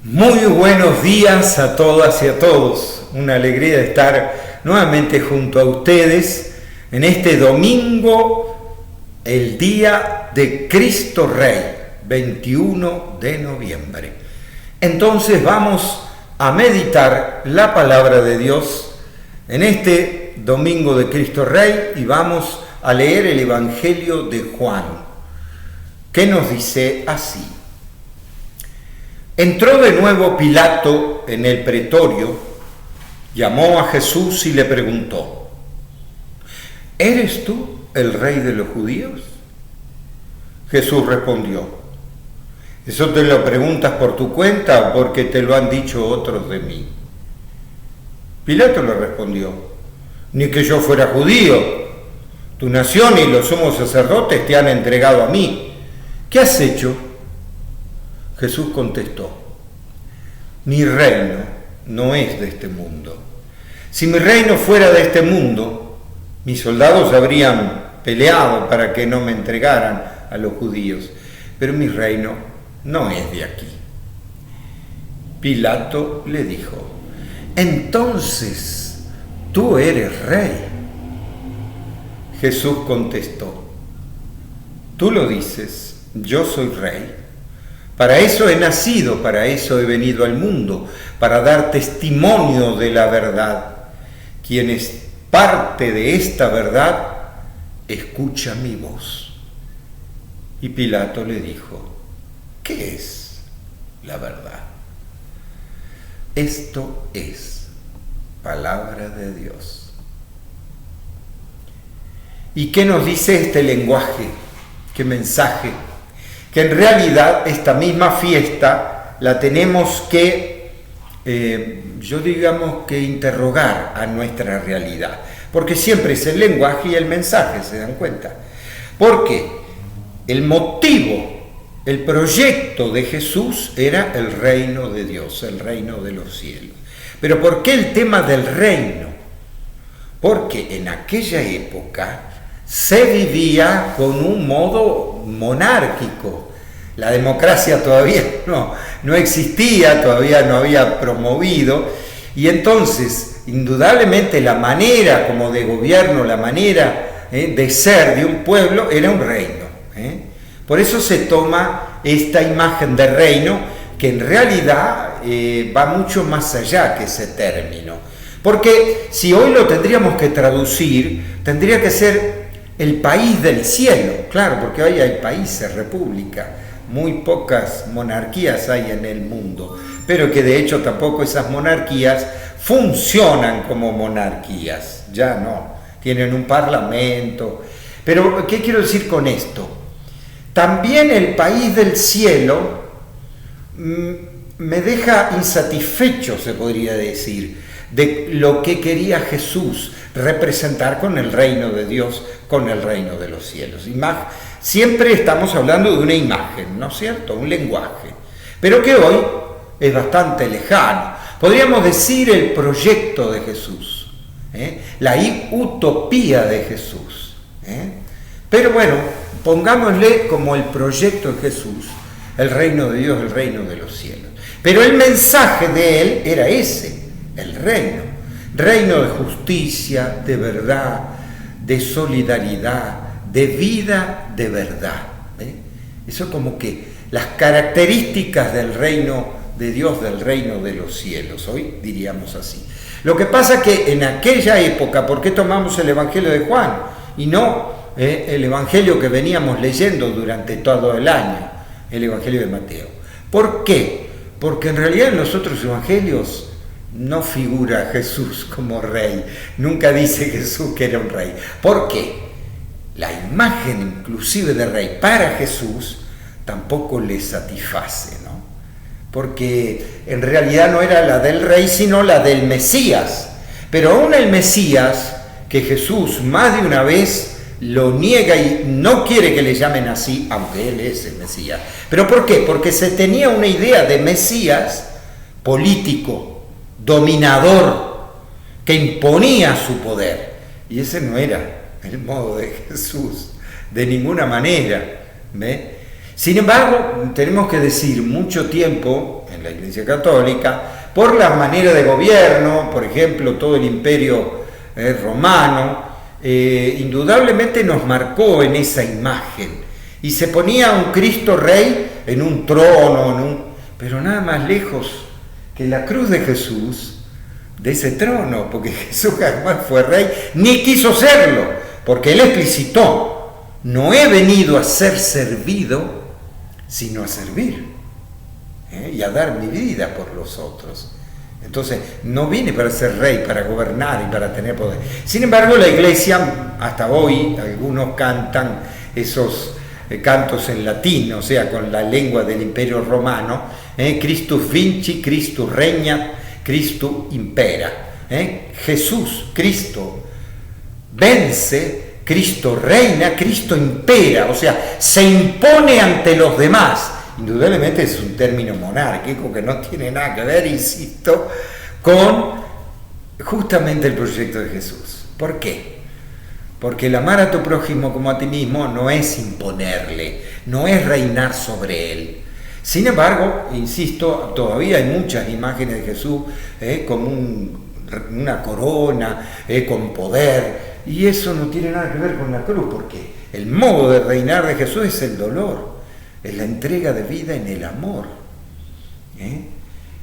Muy buenos días a todas y a todos. Una alegría de estar nuevamente junto a ustedes en este domingo, el día de Cristo Rey, 21 de noviembre. Entonces vamos a meditar la palabra de Dios en este domingo de Cristo Rey y vamos a leer el Evangelio de Juan, que nos dice así. Entró de nuevo Pilato en el pretorio, llamó a Jesús y le preguntó: ¿Eres tú el rey de los judíos? Jesús respondió: ¿Eso te lo preguntas por tu cuenta o porque te lo han dicho otros de mí? Pilato le respondió: Ni que yo fuera judío. Tu nación y los sumos sacerdotes te han entregado a mí. ¿Qué has hecho? Jesús contestó: Mi reino no es de este mundo. Si mi reino fuera de este mundo, mis soldados habrían peleado para que no me entregaran a los judíos, pero mi reino no es de aquí. Pilato le dijo: Entonces, ¿tú eres rey? Jesús contestó: Tú lo dices, yo soy rey. Para eso he nacido, para eso he venido al mundo, para dar testimonio de la verdad. Quien es parte de esta verdad, escucha mi voz. Y Pilato le dijo: ¿Qué es la verdad? Esto es palabra de Dios. ¿Y qué nos dice este lenguaje? ¿Qué mensaje? Que en realidad esta misma fiesta la tenemos que, interrogar a nuestra realidad, porque siempre es el lenguaje y el mensaje, ¿se dan cuenta? Porque el motivo, el proyecto de Jesús era el reino de Dios, el reino de los cielos. Pero ¿por qué el tema del reino? Porque en aquella época se vivía con un modo monárquico. La democracia todavía no existía, todavía no había promovido, y entonces, indudablemente, la manera como de gobierno, la manera de ser de un pueblo era un reino. Por eso se toma esta imagen de reino, que en realidad va mucho más allá que ese término. Porque si hoy lo tendríamos que traducir, tendría que ser el país del cielo, claro, porque hoy hay países, república, muy pocas monarquías hay en el mundo, pero que de hecho tampoco esas monarquías funcionan como monarquías, ya no, tienen un parlamento. Pero ¿qué quiero decir con esto? También el país del cielo me deja insatisfecho, se podría decir, de lo que quería Jesús representar con el reino de Dios, con el reino de los cielos. Siempre estamos hablando de una imagen, ¿no es cierto? Un lenguaje, pero que hoy es bastante lejano. Podríamos decir el proyecto de Jesús, la utopía de Jesús. Pero bueno, pongámosle como el proyecto de Jesús, el reino de Dios, el reino de los cielos. Pero el mensaje de él era ese, el reino de justicia, de verdad, de solidaridad, de vida de verdad. Eso como que las características del reino de Dios, del reino de los cielos, hoy diríamos así. Lo que pasa que en aquella época, ¿por qué tomamos el Evangelio de Juan y no el Evangelio que veníamos leyendo durante todo el año, el Evangelio de Mateo? ¿Por qué? Porque en realidad en los otros evangelios no figura Jesús como rey, nunca dice Jesús que era un rey. ¿Por qué? La imagen inclusive de rey para Jesús tampoco le satisface, ¿no? Porque en realidad no era la del rey, sino la del Mesías. Pero aún el Mesías, que Jesús más de una vez lo niega y no quiere que le llamen así, aunque él es el Mesías. ¿Pero por qué? Porque se tenía una idea de Mesías político, dominador, que imponía su poder, y ese no era el modo de Jesús, de ninguna manera. Sin embargo, tenemos que decir, mucho tiempo en la Iglesia Católica, por la manera de gobierno, por ejemplo, todo el imperio romano, indudablemente nos marcó en esa imagen. Y se ponía un Cristo Rey en un trono, pero nada más lejos que la cruz de Jesús, de ese trono, porque Jesús jamás fue rey, ni quiso serlo, porque él explicitó: no he venido a ser servido, sino a servir, y a dar mi vida por los otros. Entonces, no vine para ser rey, para gobernar y para tener poder. Sin embargo, la Iglesia, hasta hoy, algunos cantan esos cantos en latín, o sea, con la lengua del Imperio Romano, Christus vinci, Christus regna, Christus impera. Jesús, Cristo, vence, Cristo reina, Cristo impera, o sea, se impone ante los demás. Indudablemente es un término monárquico que no tiene nada que ver, insisto, con justamente el proyecto de Jesús. ¿Por qué? Porque el amar a tu prójimo como a ti mismo no es imponerle, no es reinar sobre él. Sin embargo, insisto, todavía hay muchas imágenes de Jesús con una corona, con poder, y eso no tiene nada que ver con la cruz, porque el modo de reinar de Jesús es el dolor, es la entrega de vida en el amor.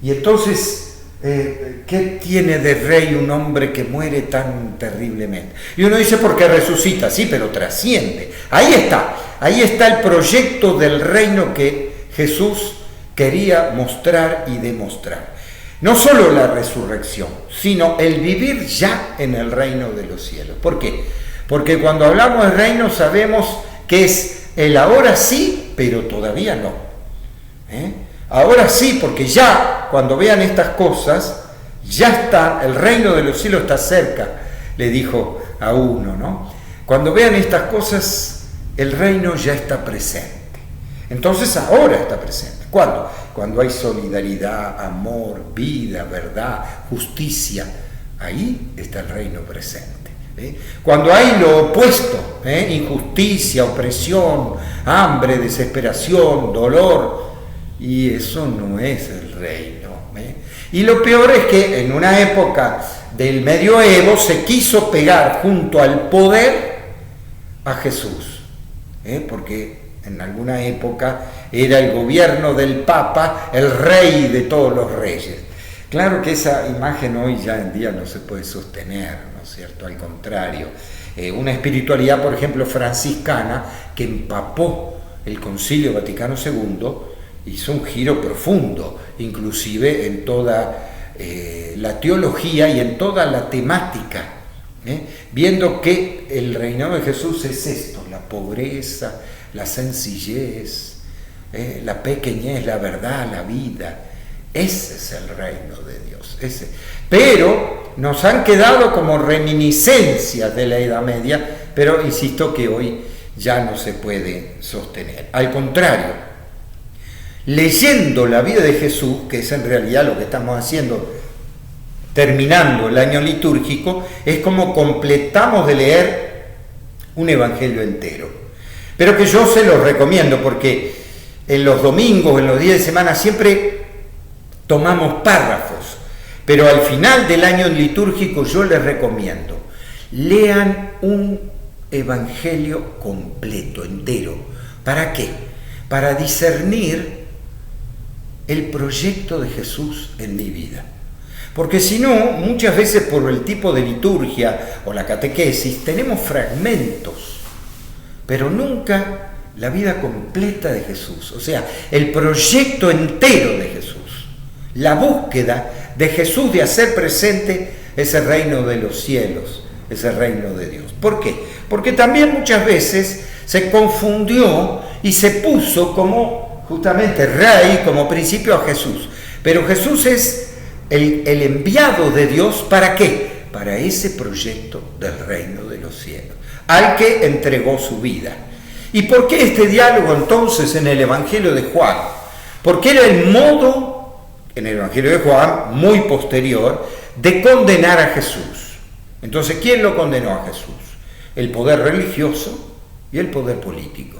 Y entonces, ¿qué tiene de rey un hombre que muere tan terriblemente? Y uno dice, porque resucita, sí, pero trasciende. Ahí está el proyecto del reino que Jesús quería mostrar y demostrar. No solo la resurrección, sino el vivir ya en el reino de los cielos. ¿Por qué? Porque cuando hablamos de reino sabemos que es el ahora sí, pero todavía no. Ahora sí, porque ya cuando vean estas cosas, ya está, el reino de los cielos está cerca, le dijo a uno, ¿no? Cuando vean estas cosas, el reino ya está presente. Entonces ahora está presente. ¿Cuándo? Cuando hay solidaridad, amor, vida, verdad, justicia. Ahí está el reino presente. Cuando hay lo opuesto, injusticia, opresión, hambre, desesperación, dolor, y eso no es el reino. Y lo peor es que en una época del medioevo se quiso pegar junto al poder a Jesús, porque en alguna época era el gobierno del Papa el rey de todos los reyes. Claro que esa imagen hoy ya en día no se puede sostener, ¿no es cierto? Al contrario, una espiritualidad, por ejemplo, franciscana, que empapó el Concilio Vaticano II, hizo un giro profundo, inclusive en toda la teología y en toda la temática, viendo que el reinado de Jesús es esto: la pobreza, la sencillez, la pequeñez, la verdad, la vida. Ese es el reino de Dios, ese. Pero nos han quedado como reminiscencias de la Edad Media, pero insisto que hoy ya no se puede sostener. Al contrario, leyendo la vida de Jesús, que es en realidad lo que estamos haciendo terminando el año litúrgico, es como completamos de leer un evangelio entero. Pero que yo se los recomiendo, porque en los domingos, en los días de semana, siempre tomamos párrafos, pero al final del año litúrgico yo les recomiendo, lean un evangelio completo, entero. ¿Para qué? Para discernir el proyecto de Jesús en mi vida. Porque si no, muchas veces por el tipo de liturgia o la catequesis, tenemos fragmentos, pero nunca la vida completa de Jesús, o sea, el proyecto entero de Jesús. La búsqueda de Jesús de hacer presente ese reino de los cielos, ese reino de Dios. ¿Por qué? Porque también muchas veces se confundió y se puso como justamente rey, como principio a Jesús. Pero Jesús es el enviado de Dios, ¿para qué? Para ese proyecto del reino de los cielos, al que entregó su vida. ¿Y por qué este diálogo entonces en el Evangelio de Juan? Porque era el modo, en el Evangelio de Juan, muy posterior, de condenar a Jesús. Entonces, ¿quién lo condenó a Jesús? El poder religioso y el poder político.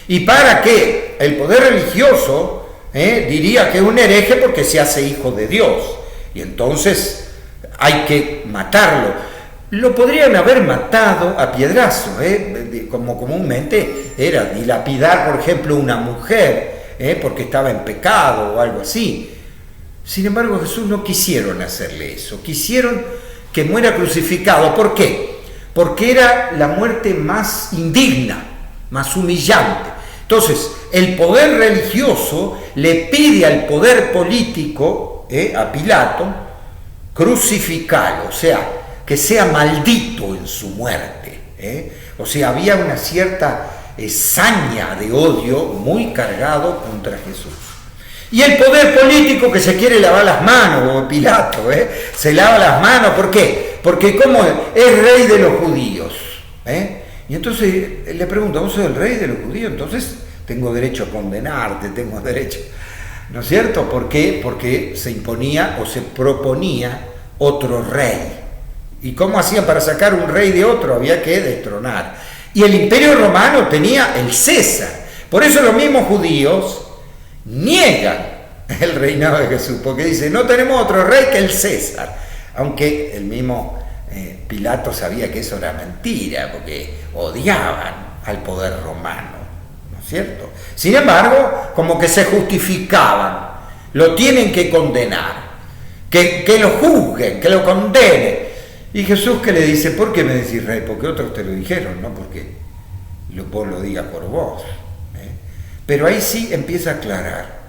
¿Y para qué? El poder religioso diría que es un hereje porque se hace hijo de Dios y entonces hay que matarlo. Lo podrían haber matado a piedrazo, como comúnmente era dilapidar, por ejemplo, una mujer porque estaba en pecado o algo así. Sin embargo, Jesús no quisieron hacerle eso, quisieron que muera crucificado. ¿Por qué? Porque era la muerte más indigna, más humillante. Entonces, el poder religioso le pide al poder político, a Pilato, crucificarlo, o sea, que sea maldito en su muerte. O sea, había una cierta saña de odio muy cargado contra Jesús. Y el poder político que se quiere lavar las manos, como Pilato, se lava las manos, ¿por qué? Porque como es rey de los judíos. Y entonces le pregunto, ¿vos sos el rey de los judíos? Entonces tengo derecho a condenarte, tengo derecho, ¿no es cierto? ¿Por qué? Porque se imponía o se proponía otro rey. ¿Y cómo hacían para sacar un rey de otro? Había que destronar. Y el Imperio Romano tenía el César. Por eso los mismos judíos niegan el reinado de Jesús, porque dicen, no tenemos otro rey que el César. Aunque el mismo Pilato sabía que eso era mentira, porque odiaban al poder romano, ¿no es cierto? Sin embargo, como que se justificaban, lo tienen que condenar, que lo juzguen, que lo condenen. Y Jesús que le dice, ¿por qué me decís rey? Porque otros te lo dijeron, no porque vos lo digas por vos. Pero ahí sí empieza a aclarar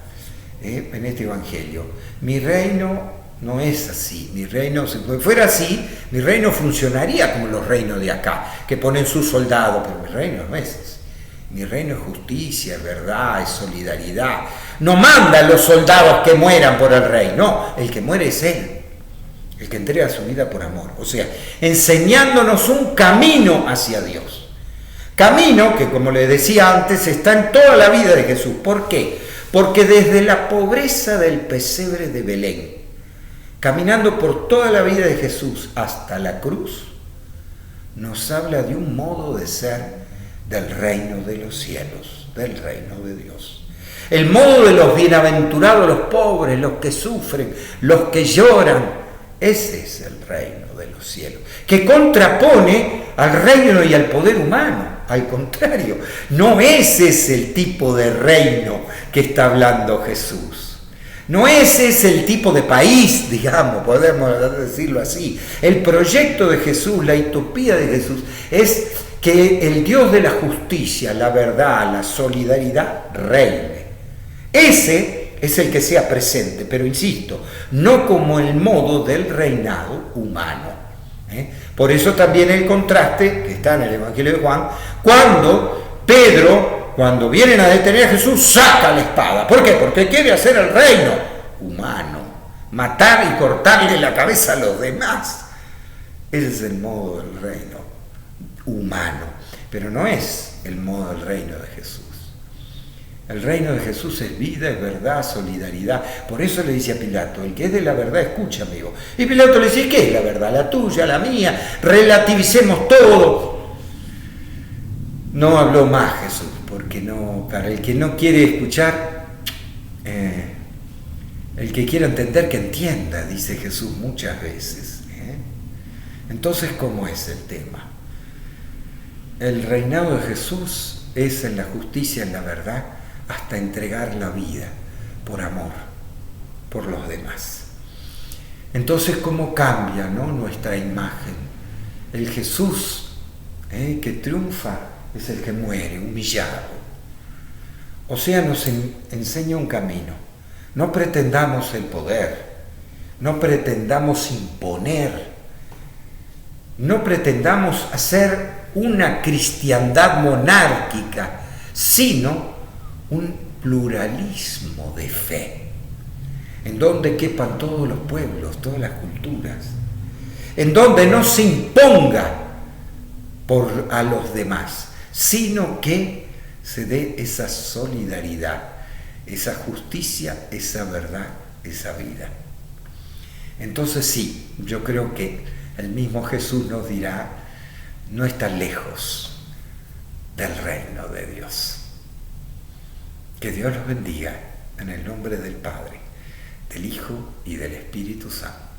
en este evangelio, mi reino no es así, mi reino, si fuera así, mi reino funcionaría como los reinos de acá, que ponen sus soldados, pero mi reino no es así. Mi reino es justicia, es verdad, es solidaridad. No manda a los soldados que mueran por el rey, no, el que muere es él. El que entrega su vida por amor, o sea, enseñándonos un camino hacia Dios. Camino que, como les decía antes, está en toda la vida de Jesús. ¿Por qué? Porque desde la pobreza del pesebre de Belén, caminando por toda la vida de Jesús hasta la cruz, nos habla de un modo de ser del reino de los cielos, del reino de Dios. El modo de los bienaventurados, los pobres, los que sufren, los que lloran. Ese es el reino de los cielos, que contrapone al reino y al poder humano. Al contrario, no ese es el tipo de reino que está hablando Jesús. No ese es el tipo de país, digamos, podemos decirlo así. El proyecto de Jesús, la utopía de Jesús, es que el Dios de la justicia, la verdad, la solidaridad reine. Ese es el que sea presente, pero insisto, no como el modo del reinado humano. Por eso también el contraste que está en el Evangelio de Juan, cuando Pedro, cuando vienen a detener a Jesús, saca la espada. ¿Por qué? Porque quiere hacer el reino humano, matar y cortarle la cabeza a los demás. Ese es el modo del reino humano, pero no es el modo del reino de Jesús. El reino de Jesús es vida, es verdad, solidaridad. Por eso le dice a Pilato, el que es de la verdad, escucha, amigo. Y Pilato le dice, ¿qué es la verdad? La tuya, la mía, relativicemos todo. No habló más Jesús, porque no, para el que no quiere escuchar, el que quiera entender, que entienda, dice Jesús muchas veces. Entonces, ¿cómo es el tema? El reinado de Jesús es en la justicia, en la verdad, hasta entregar la vida por amor, por los demás. Entonces, ¿cómo cambia, no, nuestra imagen? El Jesús que triunfa es el que muere, humillado. O sea, nos enseña un camino. No pretendamos el poder, no pretendamos imponer, no pretendamos hacer una cristiandad monárquica, sino un pluralismo de fe, en donde quepan todos los pueblos, todas las culturas, en donde no se imponga a los demás, sino que se dé esa solidaridad, esa justicia, esa verdad, esa vida. Entonces sí, yo creo que el mismo Jesús nos dirá, no está lejos del reino de Dios. Que Dios los bendiga En el nombre del Padre, del Hijo y del Espíritu Santo.